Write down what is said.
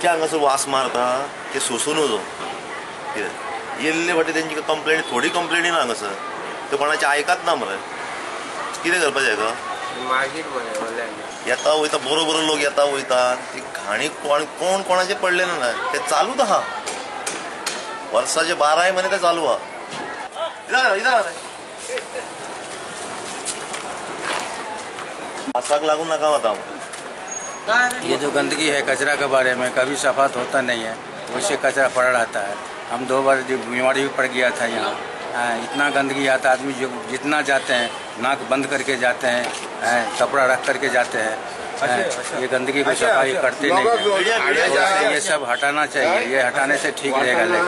इतके हांगासर वास मारता ते सोसून वचो येल्ले फाटी तेंची कंप्लेंट थोडी कंप्लेंट ना हांगासर ते कोणाचे आयकत ना मरे कितें करपाचें हेका येता वयता बरो लोक येता वयता ती घाणी कोण कोणाचे पडले ना ते चालूच आहा वर्साचे 12 महिने ते चालू आहा आसाक लागून नाका वता ये जो गंदगी है कचरा के बारे में कभी सफात होता नहीं है, वैसे कचरा पड़ा रहता है। हम 2 बार जो बीमारी भी पड़ गया था यहाँ, इतना गंदगी आता आदमी जो जितना जाते हैं नाक बंद करके जाते हैं, कपड़ा रख करके जाते हैं। ये गंदगी को सफाई करते नहीं है, ये सब हटाना चाहिए, ये हटाने से ठीक रहेगा।